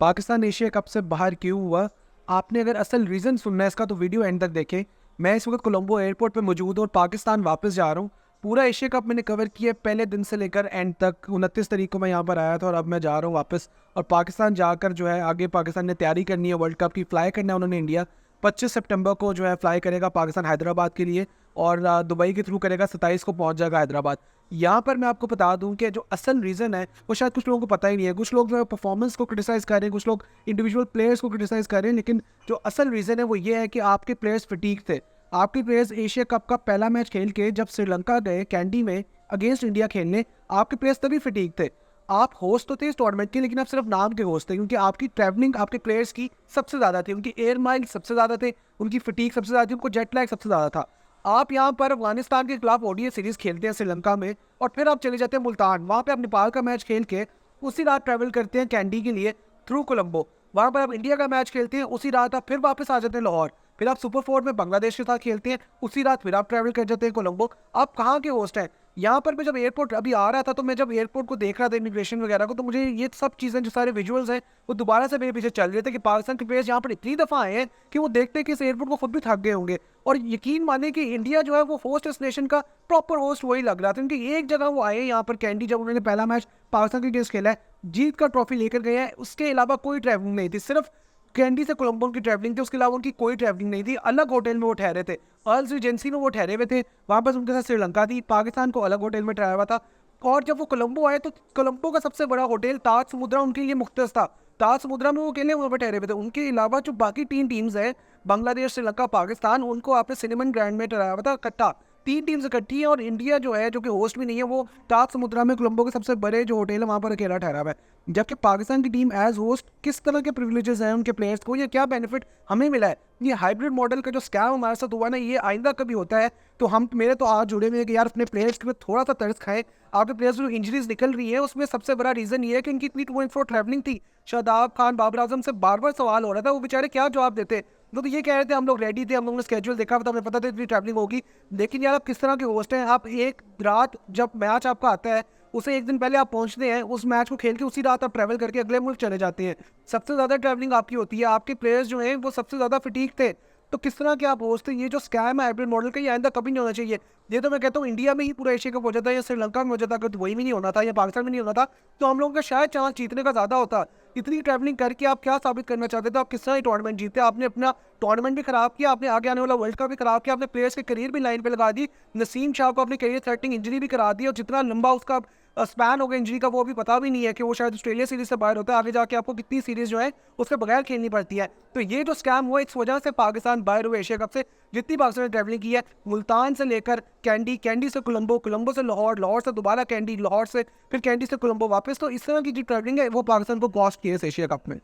Pakistan Asia cup से बाहर क्यों हुआ? आपने अगर असल रीज़न सुनना है इसका तो वीडियो एंड तक देखें। मैं इस वक्त कोलंबो एयरपोर्ट पे मौजूद हूँ और पाकिस्तान वापस जा रहा हूँ। पूरा एशिया कप मैंने कवर किया पहले दिन से लेकर एंड तक। 29 तारीख को मैं यहाँ पर आया था और अब मैं जा रहा हूँ वापस। और पाकिस्तान जाकर जो है आगे पाकिस्तान ने तैयारी करनी है वर्ल्ड कप की। फ्लाई करना है उन्होंने इंडिया 25 सितंबर को जो है फ्लाई करेगा पाकिस्तान हैदराबाद के लिए और दुबई के थ्रू करेगा 27 को पहुँच जाएगा हैदराबाद। यहाँ पर मैं आपको बता दूं कि जो असल रीज़न है वो शायद कुछ लोगों को पता ही नहीं है। कुछ लोग जो है परफॉर्मेंस को क्रिटिसाइज़ कर रहे हैं, कुछ लोग इंडिविजुअल प्लेयर्स को क्रिटिसाइज़ कर रहे हैं, लेकिन जो असल रीज़न है वो ये है कि आपके प्लेयर्स फटीक थे। आपके प्लेयर्स एशिया कप का पहला मैच खेल के जब श्रीलंका गए कैंडी में अगेंस्ट इंडिया खेलने, आपके प्लेयर्स तभी फटीक थे। आप होस्ट तो थे इस टूर्नामेंट के, लेकिन आप सिर्फ नाम के होस्ट थे क्योंकि आपकी ट्रैवलिंग आपके प्लेयर्स की सबसे ज़्यादा थी, उनकी एयर माइल सबसे ज़्यादा थे, उनकी फटीक सबसे ज़्यादा थी, उनको जेट लैग सबसे ज़्यादा था। आप यहाँ पर अफगानिस्तान के खिलाफ ओडीआई सीरीज खेलते हैं श्रीलंका में और फिर आप चले जाते हैं मुल्तान। वहाँ पे आप नेपाल का मैच खेल के उसी रात ट्रैवल करते हैं कैंडी के लिए थ्रू कोलंबो। वहाँ पर आप इंडिया का मैच खेलते हैं, उसी रात आप फिर वापस आ जाते हैं लाहौर। फिर आप सुपर 4 में बांग्लादेश के साथ खेलते हैं, उसी रात फिर आप ट्रैवल कर जाते हैं कोलंबो। आप कहाँ के होस्ट हैं? यहाँ पर मैं जब एयरपोर्ट अभी आ रहा था तो मैं जब एयरपोर्ट को देख रहा था इमिग्रेशन वगैरह को, तो मुझे ये सब चीज़ें जो सारे विजुअल्स हैं वो दोबारा से मेरे पीछे चल रहे थे कि पाकिस्तान के प्लेयर्स यहाँ पर इतनी दफ़ा आए हैं कि वो देखते हैं कि इस एयरपोर्ट को खुद भी थक गए होंगे। और यकीन माने कि इंडिया जो है वो होस्ट डेस्टिनेशन का प्रॉपर होस्ट वही लग रहा था, क्योंकि एक जगह वो आए यहाँ पर कैंडी, जब उन्होंने पहला मैच पाकिस्तान के अगेंस्ट खेला है, जीत का ट्रॉफी लेकर गए हैं। उसके अलावा कोई ट्रैवलिंग नहीं थी, सिर्फ कैंडी से कोलंबो की ट्रैवलिंग थी, उसके अलावा उनकी कोई ट्रैवलिंग नहीं थी। अलग होटल में वो ठहरे थे, अर्ल्स एजेंसी में वो ठहरे हुए थे, वहाँ पर उनके साथ श्रीलंका थी, पाकिस्तान को अलग होटल में ठहरा हुआ था। और जब वो कोलंबो आए तो कोलंबो का सबसे बड़ा होटल ताज समुद्रा उनके लिए मुख्तस था। ताज समुद्रा में वो अकेले वहाँ पर ठहरे हुए थे। उनके अलावा जो बाकी 3 टीम्स हैं, बांग्लादेश, श्रीलंका, पाकिस्तान, उनको आपने सिनेमन ग्रैंड में ठहराया हुआ था इकट्ठा। 3 टीम्स इकट्ठी है और इंडिया जो है, जो कि होस्ट भी नहीं है, वो ताज समुद्रा में कोलंबो के सबसे बड़े जो होटल है वहाँ पर अकेला ठहरा हुआ है। जबकि पाकिस्तान की टीम एज होस्ट किस तरह के प्रिविलेजेस हैं उनके प्लेयर्स को, या क्या बेनिफिट हमें मिला है? ये हाइब्रिड मॉडल का जो स्कैम हमारे साथ हुआ ना, ये आइंदा कभी होता है तो हम मेरे तो आज जुड़े हुए हैं कि यार अपने प्लेयर्स के लिए थोड़ा सा तरस खाएं। आपके प्लेयर्स जो इंजरीज निकल रही है उसमें सबसे बड़ा रीजन ये है कि इनकी इतनी 2-4 ट्रैवलिंग थी। शादाब खान, बाबर आजम से बार बार सवाल हो रहा था, वो बेचारे क्या जवाब देते। वो तो ये कह रहे थे हम लोग रेडी थे, हम लोगों ने स्केड्यूल देखा था, हमें पता था इतनी ट्रैवलिंग होगी। लेकिन यार आप किस तरह के होस्ट हैं? आप एक रात जब मैच आपका आता है उसे एक दिन पहले आप पहुंचते हैं, उस मैच को खेल के उसी रात आप ट्रैवल करके अगले मुल्क चले जाते हैं। सबसे ज़्यादा ट्रैवलिंग आपकी होती है, आपके प्लेयर्स जो हैं वो सबसे ज़्यादा फटीक थे। तो किस तरह के आप होस्ट थे? ये जो स्कैम है हाइब्रिड मॉडल का, ये आइंदा कभी नहीं होना चाहिए। ये तो मैं कहता हूँ इंडिया में ही पूरा एशिया कप हो जाता है या श्रीलंका में हो जाता, अगर वही भी नहीं होना था या पाकिस्तान में नहीं होना था तो हम लोगों का शायद चांस जीतने का ज़्यादा होता। इतनी ट्रैवलिंग करके आप क्या साबित करना चाहते थे? आप किस तरह टूर्नामेंट जीते? आपने अपना टूर्नामेंट भी खराब किया, आपने आगे आने वाला वर्ल्ड कप भी खराब किया, आपने प्लेयर्स के करियर भी लाइन पे लगा दी। नसीम शाह को अपने करियर थ्रेटनिंग इंजरी भी करा दी और जितना लंबा उसका स्पैन हो गया इंजरी का वो अभी पता भी नहीं है कि वो शायद ऑस्ट्रेलिया सीरीज से बाहर होता है। आगे जाके आपको कितनी सीरीज जो है उसके बगैर खेलनी पड़ती है। तो ये जो स्कैम हुआ इस वजह से पाकिस्तान बाहर हुए एशिया कप से। जितनी पाकिस्तान ने ट्रैवलिंग की है मुल्तान से लेकर कैंडी, कैंडी से कोलंबो, कोलंबो से लाहौर, लाहौर से दोबारा कैंडी, लाहौर से फिर कैंडी से कोलंबो वापस, तो इस तरह की जो ट्रैवलिंग है वो पाकिस्तान को कॉस्ट की है इस एशिया कप में।